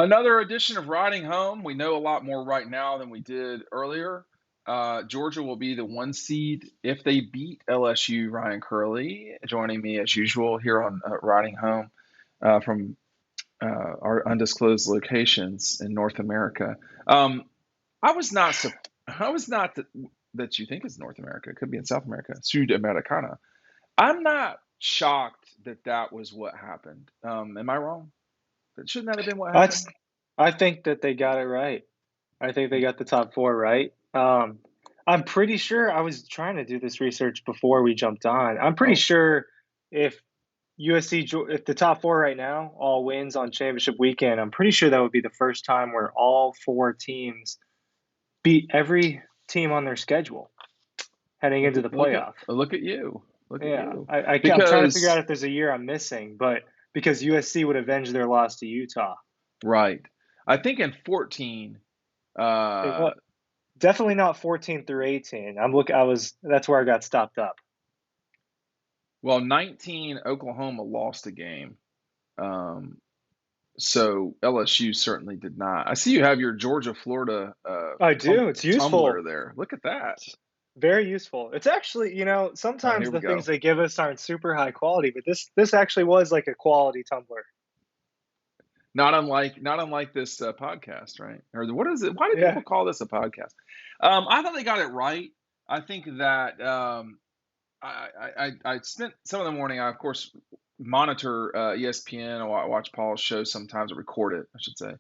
Another edition of Riding Home. We know a lot more right now than we did earlier. Georgia will be the 1 seed if they beat LSU. Ryan Curley joining me as usual here on Riding Home from our undisclosed locations in North America. Um, I was not. I was not that you think it's North America. It could be in South America, Sudamericana. I'm not shocked that that was what happened. Am I wrong? Shouldn't that have been what That's, happened? I think that they got it right. I think they got the top four right. I'm pretty sure I was trying to do this research before we jumped on. I'm pretty Oh, sure if if the top four right now all wins on championship weekend, I'm pretty sure that would be the first time where all four teams beat every team on their schedule heading into the playoff. look at you. Look at Yeah, you. I'm trying to figure out Because if there's a year I'm missing, but because USC would avenge their loss to Utah. right. I think in 14 It uh was definitely not 14 through 18. I was that's where I got stopped up. well 19 Oklahoma lost a game. Um so LSU certainly did not. I see you have your Georgia Florida I do. It's tumbler useful. there. Look at that. It's very useful. It's actually, sometimes Here we the things go. they give us aren't super high quality, but this actually was like a quality tumbler. Not unlike this podcast, right? Or what is it? Why do Yeah. people call this a podcast? I thought they got it right. I think that I spent some of the morning. I of course monitor ESPN. I watch Paul's show sometimes. I record it, I should say.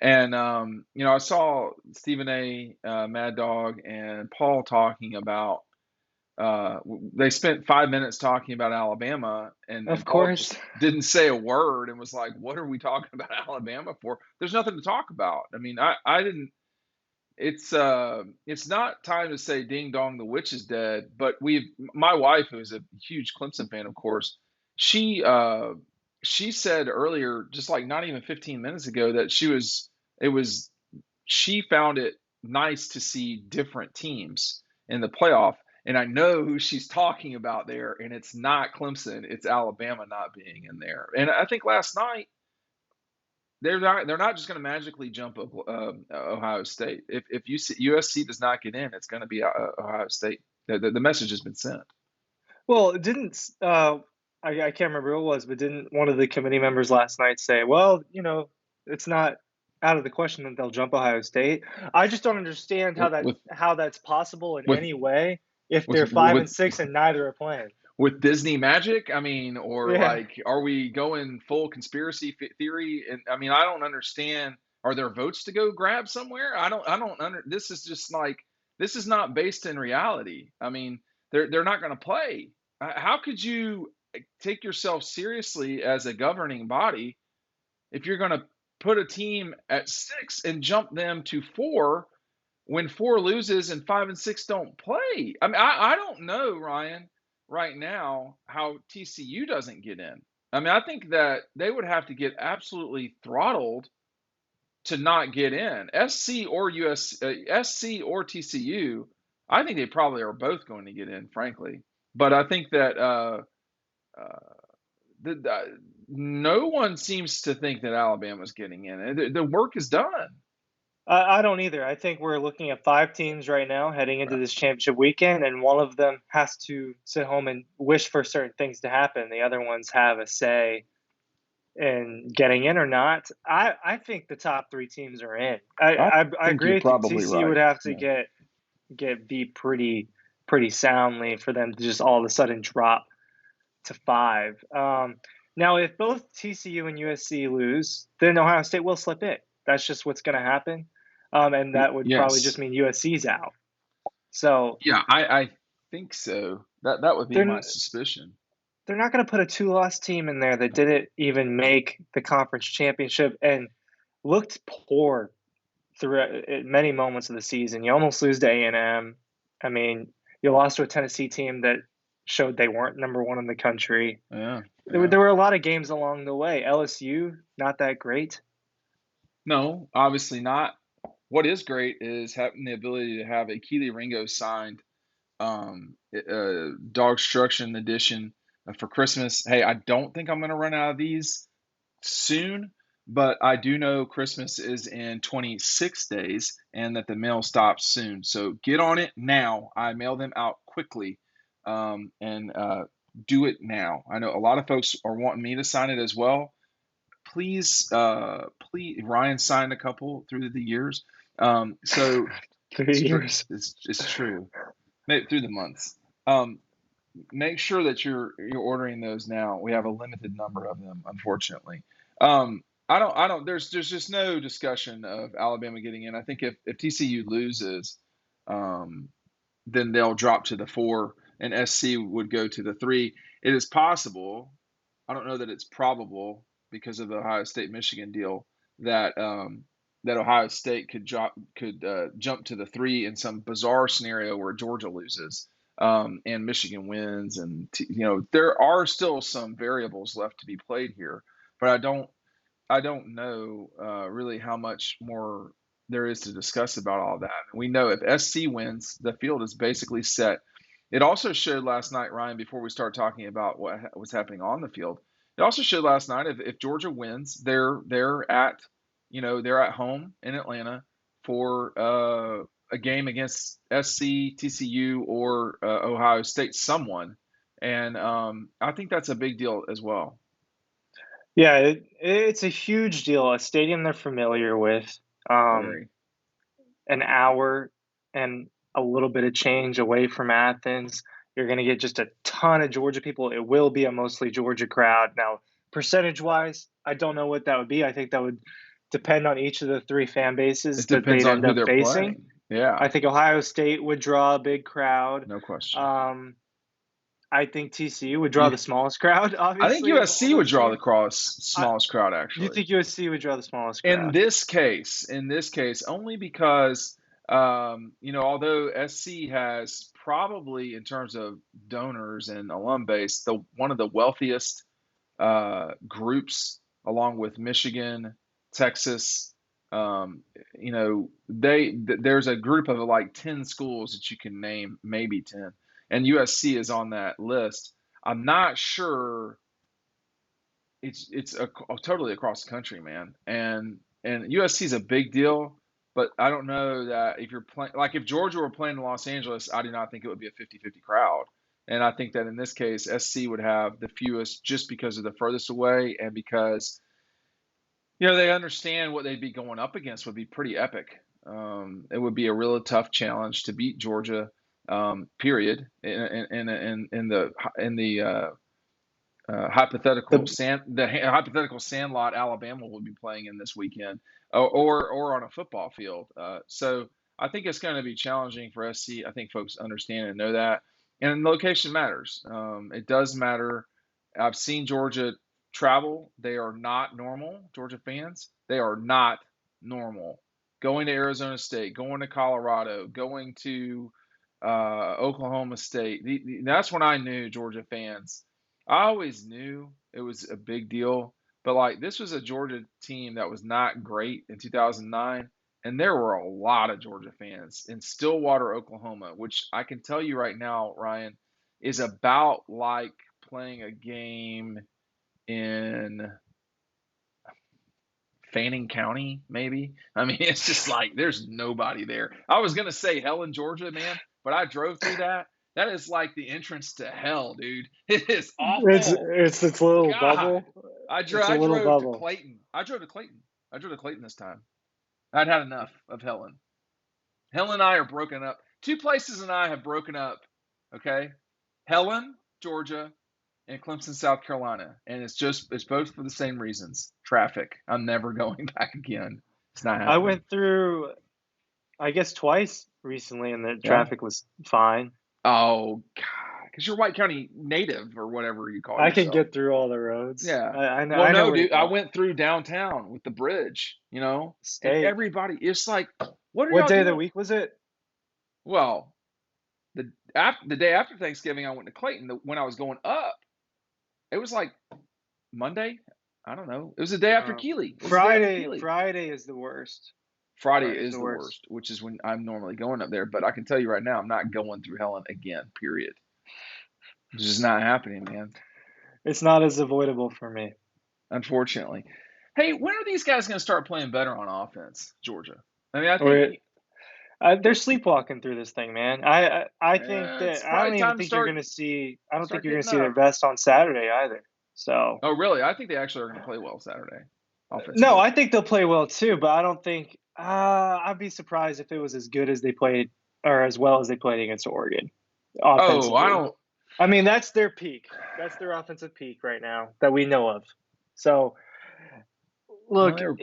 And I saw Stephen A. Mad Dog and Paul talking about. They spent 5 minutes talking about Alabama, and Of Paul course. just didn't say a word and was like, "What are we talking about Alabama for? There's nothing to talk about." I mean, I didn't. It's not time to say ding dong the witch is dead, but we've my wife, who's a huge Clemson fan, of course, she uh she said earlier, just like not even 15 minutes ago, that it was she found it nice to see different teams in the playoff. And I know who she's talking about there, and it's not Clemson, it's Alabama not being in there. And I think last night they're not just going to magically jump Ohio State. If USC does not get in, it's going to be Ohio State. The message has been sent. Well, it didn't I can't remember who it was, but didn't one of the committee members last night say, "Well, it's not out of the question that they'll jump Ohio State." I just don't understand with how that's possible in with any way if with they're 5 with and 6 and neither are playing. with Disney magic. I mean, or Yeah. like, are we going full conspiracy theory? And I mean, I don't understand. Are there votes to go grab somewhere? I don't under. This is just like this is not based in reality. I mean, they're not going to play. How could you take yourself seriously as a governing body if you're going to put a team at 6 and jump them to 4 when 4 loses and 5 and 6 don't play? I mean, I don't know, Ryan, right now how TCU doesn't get in. I mean, I think that they would have to get absolutely throttled to not get in. SC or TCU, I think they probably are both going to get in, frankly. But I think that uh, no one seems to think that Alabama's getting in. The work is done. I don't either. I think we're looking at 5 teams right now heading into this championship weekend, and one of them has to sit home and wish for certain things to happen. The other ones have a say in getting in or not. I think the top 3 teams are in. I I think you're agree with you. probably TCU right. would have to Yeah. get beat pretty soundly for them to just all of a sudden drop to 5. Now, if both TCU and USC lose, then Ohio State will slip in. That's just what's going to happen, and that would probably just Yes. mean USC's out. So Yeah, I think so. That would be my they're suspicion. they're not going to put a 2-loss team in there that didn't even make the conference championship and looked poor through many moments of the season. You almost lose to A&M. I mean, you lost to a Tennessee team that showed they weren't number one in the country. Yeah, There yeah. were a lot of games along the way. LSU, not that great. No, obviously not. What is great is having the ability to have a Kelee Ringo signed DAWGSTRUCTION edition for Christmas. Hey, I don't think I'm going to run out of these soon, But I do know Christmas is in 26 days and that the mail stops soon. So get on it now. I mail them out quickly, and do it now. I know a lot of folks are wanting me to sign it as well. Please, Ryan signed a couple through the years. So 3 years. it's true. Maybe through the months. Um, Make sure that you're ordering those now. We have a limited number of them, unfortunately. I don't. There's just no discussion of Alabama getting in. I think if TCU loses, um, then they'll drop to the 4, and SC would go to the 3. It is possible. I don't know that it's probable because of the Ohio State Michigan deal that that Ohio State could jump to the 3 in some bizarre scenario where Georgia loses, and Michigan wins, and there are still some variables left to be played here, but I don't know really how much more there is to discuss about all that. We know if SC wins, the field is basically set. It also showed last night, Ryan, before we start talking about what was happening on the field. It also showed last night if Georgia wins, they're at home in Atlanta for a game against SC, TCU, or Ohio State, someone, and I think that's a big deal as well. Yeah, it's a huge deal. A stadium they're familiar with, um, Very. an hour and a little bit of change away from Athens. You're going to get just a ton of Georgia people. It will be a mostly Georgia crowd. Now, percentage wise, I don't know what that would be. I think that would depend on each of the three fan It bases that depends they'd on end who up they're facing. playing. Yeah, I think Ohio State would draw a big crowd. no question. Um, I think TCU would draw You, the smallest crowd, I think obviously, of all USC would those draw the teams. I, smallest crowd you actually. think USC would draw the smallest In crowd? this case, only because although SC has probably in terms of donors and alum base, the one of the wealthiest groups, along with Michigan, Texas. There's a group of like 10 schools that you can name, maybe 10, and USC is on that list. I'm not sure it's totally across the country, man, and USC is a big deal. But I don't know that if you're playing, like if Georgia were playing in Los Angeles, I do not think it would be a 50-50 crowd. And I think that in this case, SC would have the fewest just because of the furthest away and because they understand what they'd be going up against would be pretty epic. It would be a really tough challenge to beat Georgia, period. In the hypothetical The hypothetical sandlot Alabama will be playing in this weekend, or on a football field. So I think it's going to be challenging for SC. I think folks understand and know that, and location matters. It does matter. I've seen Georgia travel. They are not normal. Georgia fans. They are not normal. Going to Arizona State, going to Colorado, going to Oklahoma State. That's when I knew Georgia fans. I always knew it was a big deal, but like this was a Georgia team that was not great in 2009, and there were a lot of Georgia fans in Stillwater, Oklahoma, which I can tell you right now, Ryan, is about like playing a game in Fanning County, maybe. I mean, it's just like there's nobody there. I was gonna say Helen, Georgia, man, but I drove through that. That is like the entrance to hell, dude. It is it's awful. it's this little God, bubble. I drove. It's a I little drove to bubble. Clayton. I drove to Clayton. I drove to Clayton this time. I'd had enough of Helen. Helen and I are broken up. Two places and I have broken up. Okay, Helen, Georgia, and Clemson, South Carolina, and it's both for the same reasons. Traffic. I'm never going back again. It's not I happening. went through, I guess, twice recently, and the Yeah. traffic was fine. Oh God, because you're White County native or whatever you call I can yourself. get through all the roads. Yeah. Well, I know no, where to dude. I go. went through downtown with the bridge, and State. everybody. It's like, what are What y'all day of the doing? week was it? Well, the day after Thanksgiving, I went to Clayton. When I was going up, it was like Monday. I don't know. It was the day after Kelee. It was the day after Friday. Kelee. Friday is the worst. Friday Friday's is the the worst. worst, which is when I'm normally going up there. But I can tell you right now, I'm not going through Helen again. Period. It's just not happening, man. It's not as avoidable for me. Unfortunately. Hey, when are these guys going to start playing better on offense, Georgia? I mean, I think Or they're sleepwalking through this thing, man. I think it's that I probably don't even time to think you're start going to see. I don't think start you're going getting to see their up. best on Saturday either. So Oh, really? I think they actually are going to play well Saturday, no, offensively. I think they'll play well too, but I don't think. I'd be surprised if it was as good as they played or as well as they played against Oregon Oh, I offensively. don't. I mean, that's their peak. That's their offensive peak right now that we know of. So Well, look, they were.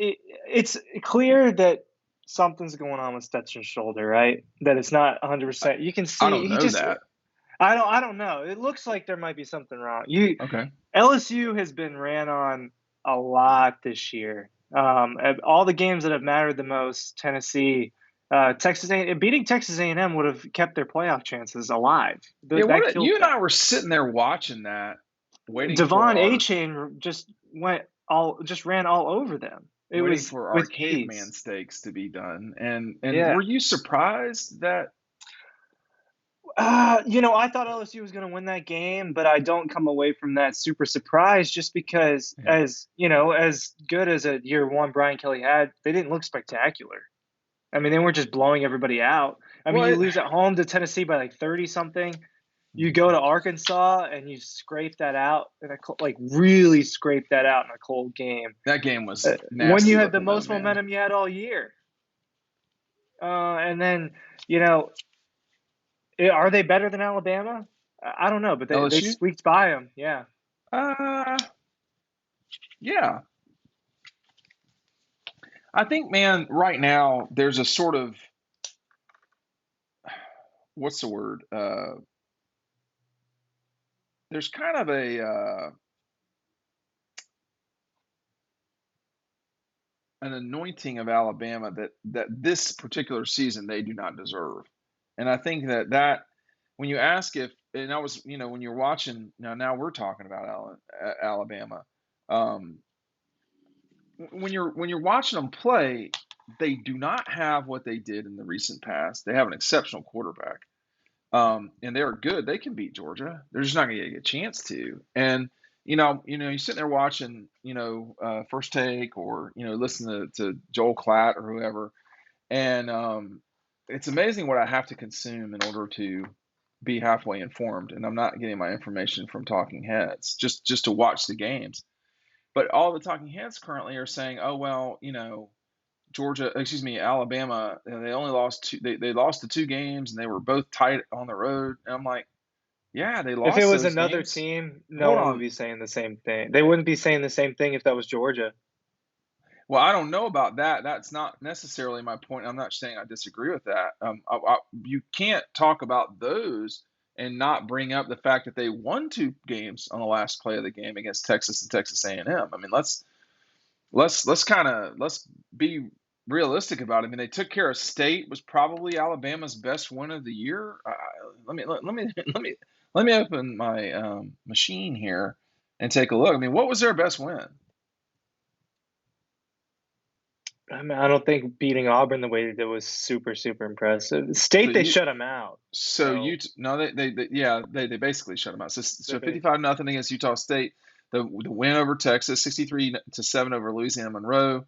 it's clear that something's going on with Stetson's shoulder, right? That it's not 100%. You can I see don't he know just. that. I don't know. It looks like there might be something wrong. Okay. LSU has been ran on a lot this year. At all the games that have mattered the most, Tennessee, beating Texas A&M would have kept their playoff chances alive. Yeah. That What killed you and them. I were sitting there watching that, waiting for Devon A our Chain just ran all over them. It waiting was for our with caveman ease. stakes to be done. And Yeah. were you surprised that? I thought LSU was going to win that game, but I don't come away from that super surprised just because, Yeah. as good as a year one Brian Kelly had, they didn't look spectacular. I mean, they weren't just blowing everybody out. I mean, Well, you lose at home to Tennessee by like 30 something. You go Mhm. to Arkansas and you scrape that out like really scrape that out in a cold game. That game was When nasty you had the looking though, most man. momentum you had all year. And then, you know, are they better than Alabama? I don't know, but they LSU? squeaked by them. Yeah. Uh, yeah. I think, man, right now there's a sort of what's the word? There's kind of a an anointing of Alabama that this particular season they do not deserve. And I think that when you ask if, and I was, when you're watching now we're talking about Alabama. Um, when you're watching them play, they do not have what they did in the recent past. They have an exceptional quarterback. And they're good. They can beat Georgia. They're just not going to get a chance to. And you're sitting there watching, First Take or listening to Joel Klatt or whoever, and it's amazing what I have to consume in order to be halfway informed. And I'm not getting my information from talking heads, just to watch the games. But all the talking heads currently are saying, oh well, Georgia, excuse me, Alabama, they only lost two. They lost the two games, and they were both tight on the road. And I'm like, yeah, they If it lost was those another games. team, no Hold one would on. be saying the same thing. They wouldn't be saying the same thing if that was Georgia. Well, I don't know about that. That's not necessarily my point. I'm not saying I disagree with that. You can't talk about those and not bring up the fact that they won two games on the last play of the game against Texas and Texas A&M. I mean, let's be realistic about it. I mean, they took care of State, was probably Alabama's best win of the year. Let me let me open my machine here and take a look. I mean, what was their best win? I mean, I don't think beating Auburn the way they did was super, super impressive. So State, they you shut them out. so you So no they yeah they basically shut them out. they, So they 55-0 against Utah State. The win over Texas, 63-7 over Louisiana Monroe.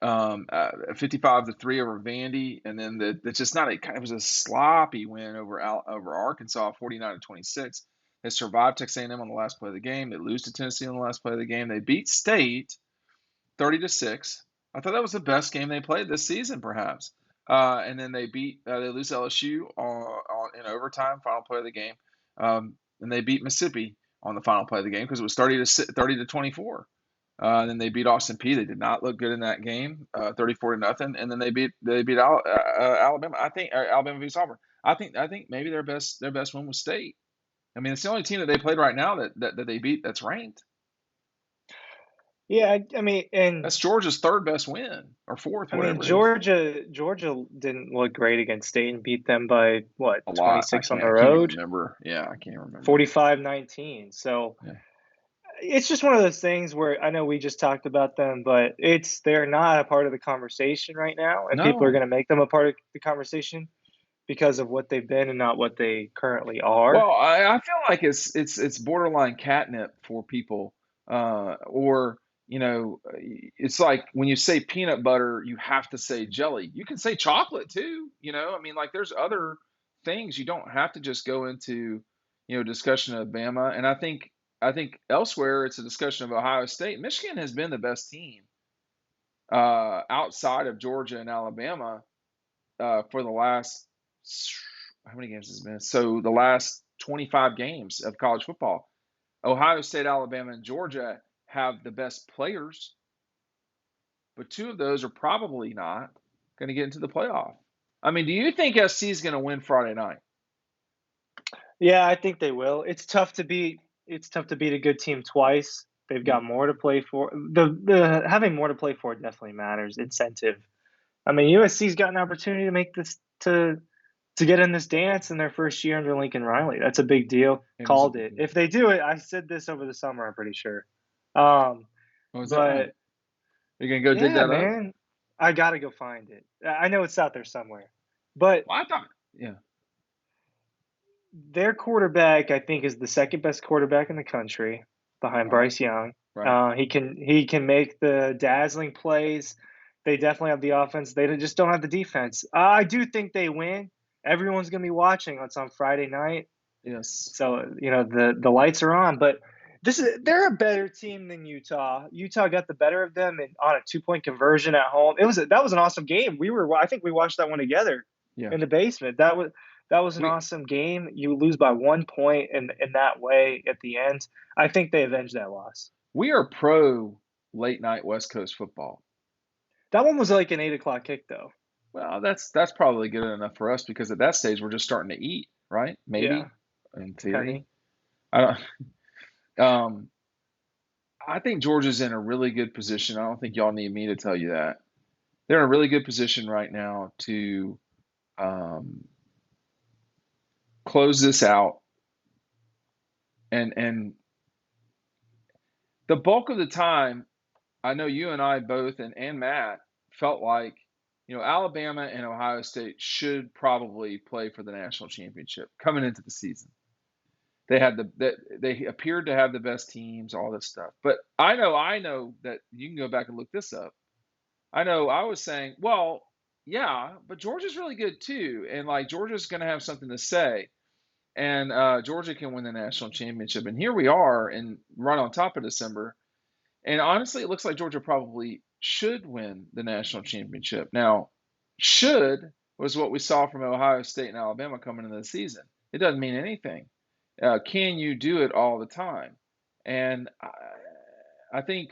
55-3 over Vandy, and then it's just not a it was a sloppy win over Arkansas, 49-26. They survived Texas A&M on the last play of the game. They lose to Tennessee on the last play of the game. They beat State 30-6. I thought that was the best game they played this season, perhaps. And then they lose LSU in overtime, final play of the game, and they beat Mississippi on the final play of the game because it was 30-24. And then they beat Austin P. They did not look good in that game, 34-0. And then they beat Alabama. I think Alabama beats Auburn. I think maybe their best win was State. I mean, it's the only team that they played right now that they beat that's ranked. yeah, I mean, and That's Georgia's third best win or fourth, I mean, whatever it is. Georgia didn't look great against State and beat them by what, A lot. I 26 on can't. the I can't even road, remember. Yeah, I can't remember. 45-19. So Yeah. it's just one of those things where I know we just talked about them, but they're not a part of the conversation right now, and people are No. going to make them a part of the conversation because of what they've been and not what they currently are. Well, I feel like it's borderline catnip for people, or it's like when you say peanut butter, you have to say jelly. You can say chocolate too, I mean, like there's other things. You don't have to just go into, discussion of Bama. And I think elsewhere it's a discussion of Ohio State. Michigan has been the best team outside of Georgia and Alabama for the last how many games has it been? So the last 25 games of college football. Ohio State, Alabama, and Georgia have the best players, but two of those are probably not going to get into the playoff. I mean, do you think SC is going to win Friday night? Yeah, I think they will. It's tough to beat a good team twice. They've got more to play for. The having more to play for definitely matters. Incentive. I mean, USC's got an opportunity to make this to get in this dance in their first year under Lincoln Riley. That's a big deal. It is a Called big it. deal. If they do it, I said this over the summer, I'm pretty sure. Um, Oh, is that right? but Are you going to go dig yeah, that up? man, I gotta go find it. I know it's out there somewhere. But Well, I thought, yeah, their quarterback, I think, is the second best quarterback in the country behind right, Bryce Young. right. He can make the dazzling plays. They definitely have the offense. They just don't have the defense. I do think they win. Everyone's gonna be watching. It's on Friday night, Yes. so the lights are on. But they're a better team than Utah. Utah got the better of them on a 2-point conversion at home. That was an awesome game. I think we watched that one together Yeah. in the basement. That was an We awesome game. You lose by 1 point in that way at the end. I think they avenged that loss. we are pro late night West Coast football. That one was like an 8 o'clock kick, though. Well, that's probably good enough for us because at that stage we're just starting to eat, right? Yeah, Maybe in theory. Penny. I don't. Um, I think Georgia's in a really good position. I don't think y'all need me to tell you that. They're in a really good position right now to um, close this out, and the bulk of the time, I know you and I both, and Matt felt like Alabama and Ohio State should probably play for the national championship coming into the season. They appeared to have the best teams, all this stuff. But I know that you can go back and look this up. I know I was saying, well, yeah, but Georgia's really good too, and like Georgia's going to have something to say, and Georgia can win the national championship. And here we are, and right on top of December. And honestly, it looks like Georgia probably should win the national championship. Now, should was what we saw from Ohio State and Alabama coming into the season. It doesn't mean anything. Can you do it all the time? And I think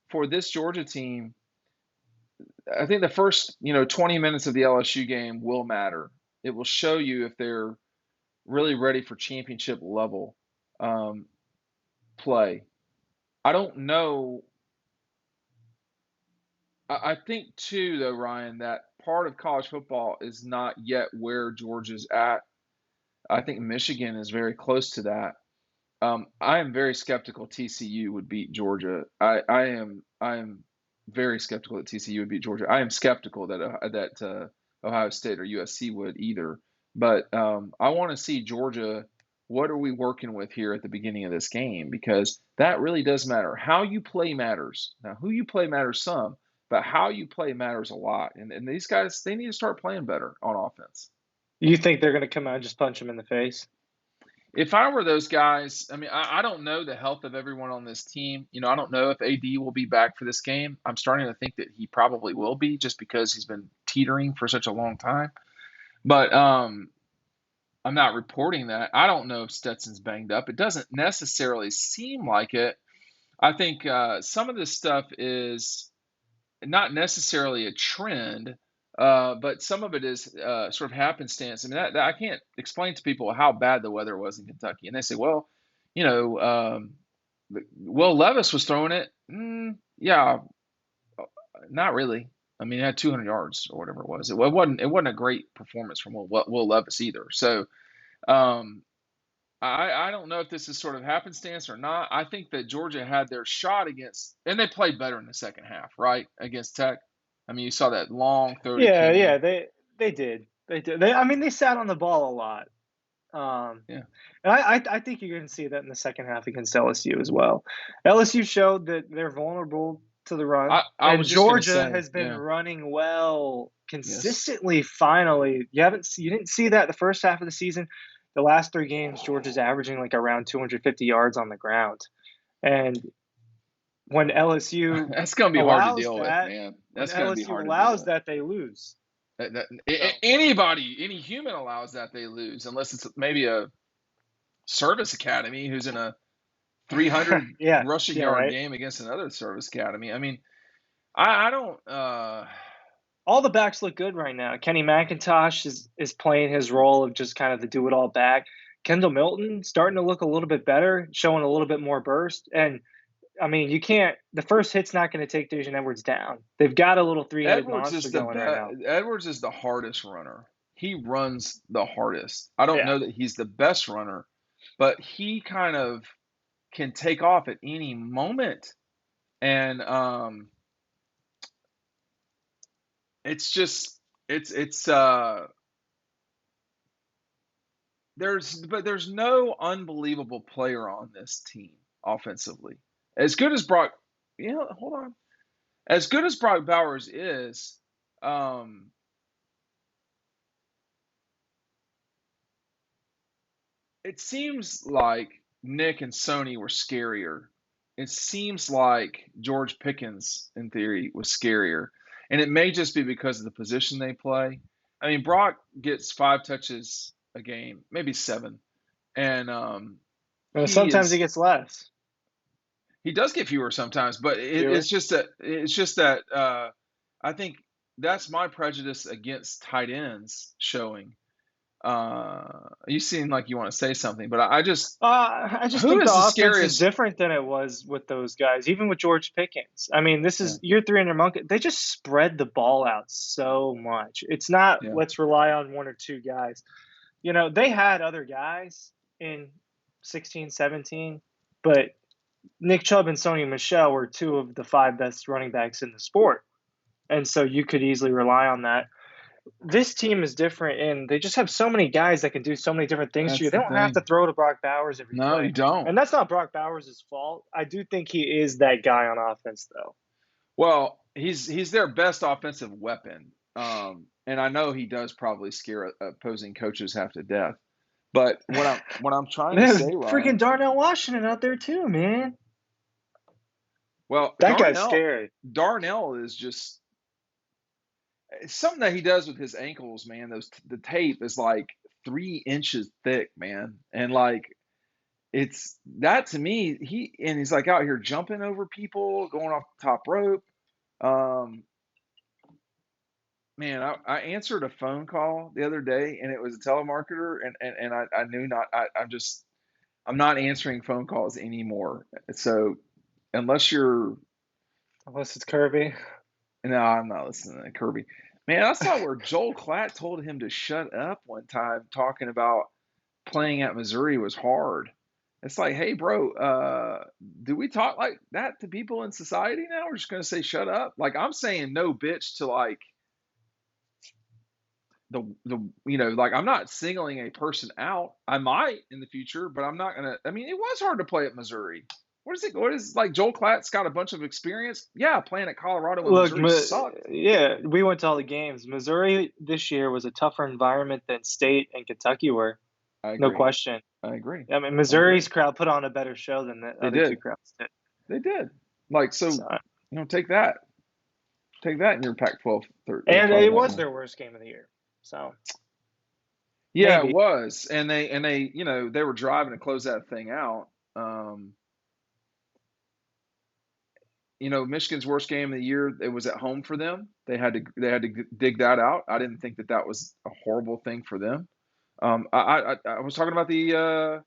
for this Georgia team, I think the first 20 minutes of the LSU game will matter. It will show you if they're really ready for championship level um, play. I don't know. I think too, though, Ryan, that part of college football is not yet where Georgia's at. I think Michigan is very close to that. I am very skeptical TCU would beat Georgia. I am very skeptical that TCU would beat Georgia. I am skeptical that Ohio State or USC would either. But I want to see Georgia. What are we working with here at the beginning of this game? Because that really does matter. How you play matters. Now, who you play matters some, but how you play matters a lot. And these guys, they need to start playing better on offense. You think they're gonna come out and just punch him in the face? If I were those guys, I mean, I don't know the health of everyone on this team. I don't know if AD will be back for this game. I'm starting to think that he probably will be just because he's been teetering for such a long time. But I'm not reporting that. I don't know if Stetson's banged up. It doesn't necessarily seem like it. I think some of this stuff is not necessarily a trend, but some of it is sort of happenstance. I mean, I can't explain to people how bad the weather was in Kentucky, and they say, well, you know, Will Levis was throwing it. Yeah, not really. I mean, he had 200 yards or whatever it was. It wasn't a great performance from Will Levis either. So um, I don't know if this is sort of happenstance or not. I think that Georgia had their shot against, and they played better in the second half, right? Against Tech. I mean, you saw that long throw to Yeah, Kenyon. yeah, they did. They did. I mean, they sat on the ball a lot. Yeah. And I think you're going to see that in the second half against LSU as well. LSU showed that they're vulnerable to the run, I and was just gonna Georgia say, has been yeah, running well yes. consistently. Finally, you didn't see that the first half of the season. The last 3 games, Georgia's averaging like around 250 yards on the ground, and when LSU That's gonna be hard to allows deal with, that, man. when That's gonna be LSU hard to deal allows with. that, they lose. So Anybody, any human allows that, they lose, unless it's maybe a service academy who's in a 300 yeah, rushing yeah, yard right. game against another service academy. I mean, I don't. All the backs look good right now. Kenny McIntosh is playing his role of just kind of the do it all back. Kendall Milton starting to look a little bit better, showing a little bit more burst. And I mean, you can't. The first hit's not going to take Dejan Edwards down. They've got a little three-headed Edwards monster is the going right best. now. Edwards is the hardest runner. He runs the hardest. I don't Yeah. know that he's the best runner, but he kind of can take off at any moment. And it's just it's there's no unbelievable player on this team offensively. As good as Brock, hold on. As good as Brock Bowers is, um, it seems like Nick and Sony were scarier. It seems like George Pickens, in theory, was scarier. And it may just be because of the position they play. I mean, Brock gets 5 touches a game, maybe 7. And he Sometimes he is gets less. he does get fewer sometimes, but Fewer. it's just that I think that's my prejudice against tight ends showing. You seem like you want to say something, but I just I just who think the is the offense is scariest? different than it was with those guys, even with George Pickens. I mean, this Yeah, is year 3 under Monk. They just spread the ball out so much. It's not yeah, let's rely on 1 or 2 guys. They had other guys in 16, 17, but Nick Chubb and Sony Michel were 2 of the 5 best running backs in the sport. And so you could easily rely on that. This team is different, and they just have so many guys that can do so many different things for that's you. They the don't have to thing. throw to Brock Bowers every No, play. you don't. And that's not Brock Bowers' fault. I do think he is that guy on offense, though. Well, he's their best offensive weapon, and I know he does probably scare opposing coaches half to death. But what I'm trying to Man, say, freaking Ryan. Darnell Washington out there, too, man. Well, That guy's scary. Darnell is just something that he does with his ankles, man. The tape is like 3 inches thick, man, and like it's that to me. He's like out here jumping over people, going off the top rope. Um, man, I answered a phone call the other day, and it was a telemarketer, and I knew not. I'm not answering phone calls anymore. So unless you're Unless it's Kirby. no, I'm not listening to Kirby. Man, I saw where Joel Klatt told him to shut up one time, talking about playing at Missouri was hard. It's like, hey, bro, do we talk like that to people in society now? We're just gonna say shut up. Like I'm saying no, bitch, to like like I'm not singling a person out. I might in the future, but I'm not gonna. I mean, it was hard to play at Missouri. What is it? What is like Joel Klatt's got a bunch of experience? Yeah, playing at Colorado when Look, Missouri sucked. yeah, we went to all the games. Missouri this year was a tougher environment than State and Kentucky were, I no agree. question. I agree. I mean, I agree. Missouri's crowd put on a better show than the They other 2 did. crowds did. They did. Like so, So, take that. Take that in your Pac-12 and Friday it night was game. their worst game of the year. So Yeah, it maybe. was, and they they were driving to close that thing out. Um, Michigan's worst game of the year. It was at home for them. They had to dig that out. I didn't think that was a horrible thing for them. I was talking about the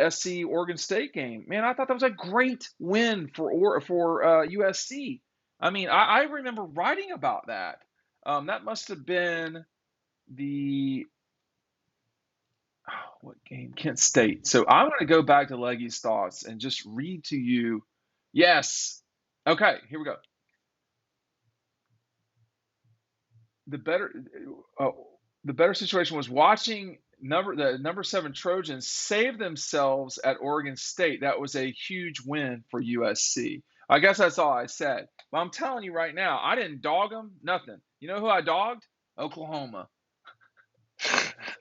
SC Oregon State game. Man, I thought that was a great win for USC. I mean, I remember writing about that. That must have been the what game? Kent State. So I'm going to go back to Leggy's thoughts and just read to you. Yes. Okay, here we go. The better uh, the better situation was watching the number 7 Trojans saved themselves at Oregon State. That was a huge win for USC. I guess that's all I said. But I'm telling you right now, I didn't dog them, nothing. You know who I dogged? Oklahoma.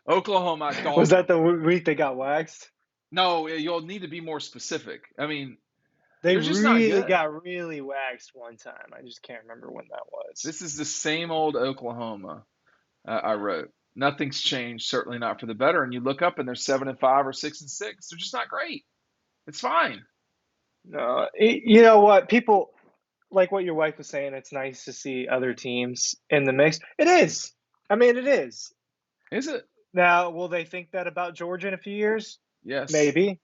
Oklahoma, I Was dogged that them. the week they got waxed? No, you'll need to be more specific. I mean, They they're just not really good. got really waxed one time. I just can't remember when that was. This is the same old Oklahoma. I wrote. Nothing's changed, certainly not for the better. And you look up and they're 7-5 or 6-6. They're just not great. It's fine. No, you know what? People like what your wife was saying. It's nice to see other teams in the mix. It is. I mean, it is. Is it? Now, will they think that about Georgia in a few years? Yes. Maybe, Well,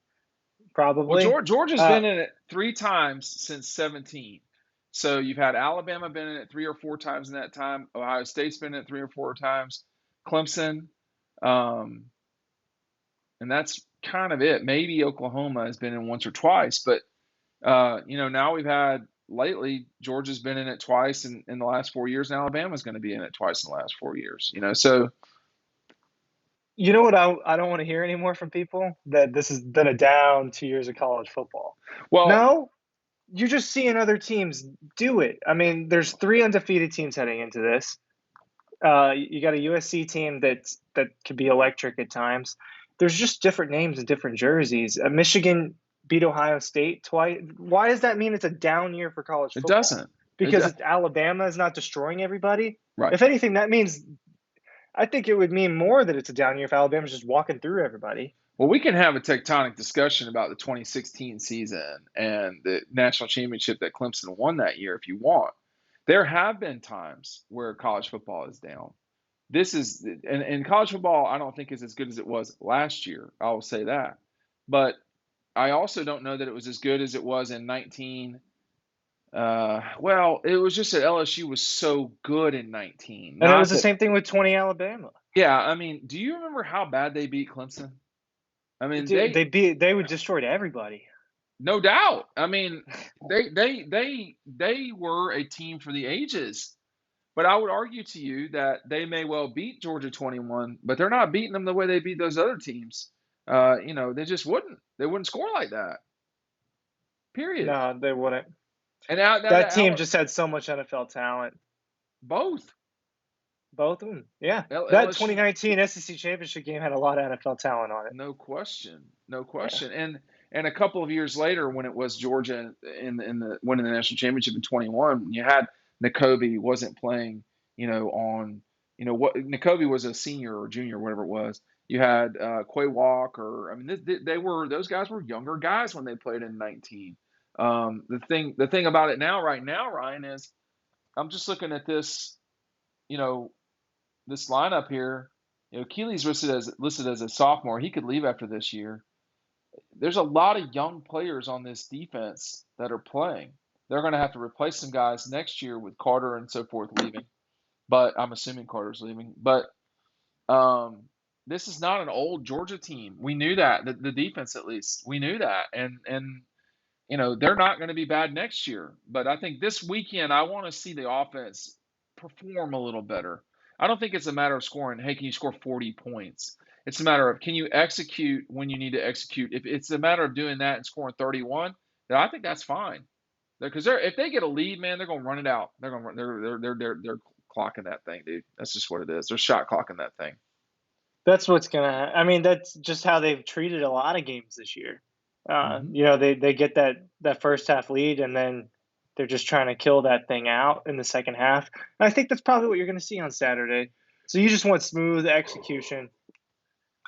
probably. Georgia's Uh, been in it 3 times since 17. So you've had Alabama been in it 3 or 4 times in that time. Ohio State's been in it 3 or 4 times. Clemson, um, and that's kind of it. Maybe Oklahoma has been in once or twice, but now we've had lately Georgia's been in it twice in the last 4 years, and Alabama's going to be in it twice in the last 4 years. So you know what? I don't want to hear anymore from people that this has been a down 2 years of college football. well, No, you're just seeing other teams do it. I mean, there's three undefeated teams heading into this. You got a USC team that could be electric at times. There's just different names and different jerseys. Michigan beat Ohio State twice. Why does that mean it's a down year for college it football? doesn't. It Because Alabama is not destroying everybody. right. If anything, that means I think it would mean more that it's a down year if Alabama's just walking through everybody. Well, we can have a tectonic discussion about the 2016 season and the national championship that Clemson won that year if you want. There have been times where college football is down. And college football, I don't think is as good as it was last year. I will say that. But I also don't know that it was as good as it was in 19. Well, it was just that LSU was so good in 19. And it was Not the that, same thing with 20 Alabama. yeah, I mean, do you remember how bad they beat Clemson? I mean, Dude, they would destroy everybody. no doubt. I mean, they were a team for the ages. But I would argue to you that they may well beat Georgia 21, but they're not beating them the way they beat those other teams. They just wouldn't. They wouldn't score like that. Period. No, they wouldn't. And now That team just had so much NFL talent. both Both of them. Yeah. That LSU, 2019 SEC championship game had a lot of NFL talent on it. no question, no Yeah. question. And a couple of years later, when it was Georgia in the winning the national championship in 21, you had N'Kobe wasn't playing, what N'Kobe was a senior or junior, whatever it was. You had Quay Walker. I mean, those guys were younger guys when they played in 19. The thing about it right now, Ryan, is I'm just looking at this, you know, this lineup here. Keelee's listed as a sophomore. He could leave after this year. There's a lot of young players on this defense that are playing. They're going to have to replace some guys next year with Carter and so forth leaving. But I'm assuming Carter's leaving. But this is not an old Georgia team. We knew that, the defense at least. We knew that. And they're not going to be bad next year. But I think this weekend I want to see the offense perform a little better. I don't think it's a matter of scoring, hey, can you score 40 points? It's a matter of can you execute when you need to execute. If it's a matter of doing that and scoring 31, then I think that's fine. Because if they get a lead, man, they're going to run it out. They're going to run, they're clocking that thing, dude. That's just what it is. They're shot clocking that thing. That's what's going to I mean, that's just how they've treated a lot of games this year. Mm-hmm. They get that first half lead and then they're just trying to kill that thing out in the second half. And I think that's probably what you're going to see on Saturday. So you just want smooth execution.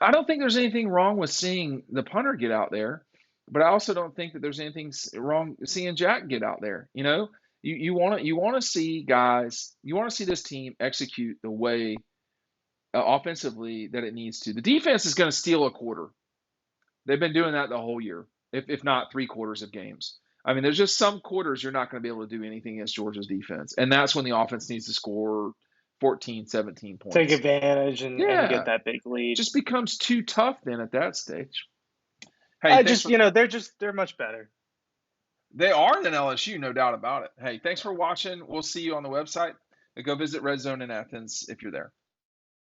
I don't think there's anything wrong with seeing the punter get out there, but I also don't think that there's anything wrong seeing Jack get out there. You want to see guys, you want to see this team execute the way offensively that it needs to. The defense is going to steal a quarter. They've been doing that the whole year, if not 3 quarters of games. I mean, there's just some quarters you're not going to be able to do anything against Georgia's defense, and that's when the offense needs to score 14, 17 Take points. advantage and get Yeah, that big lead. just becomes too tough then at that stage. Hey, I thanks just, for they're much better. they are than LSU, no doubt about it. Hey, thanks for watching. We'll see you on the website. Go visit Red Zone in Athens if you're there.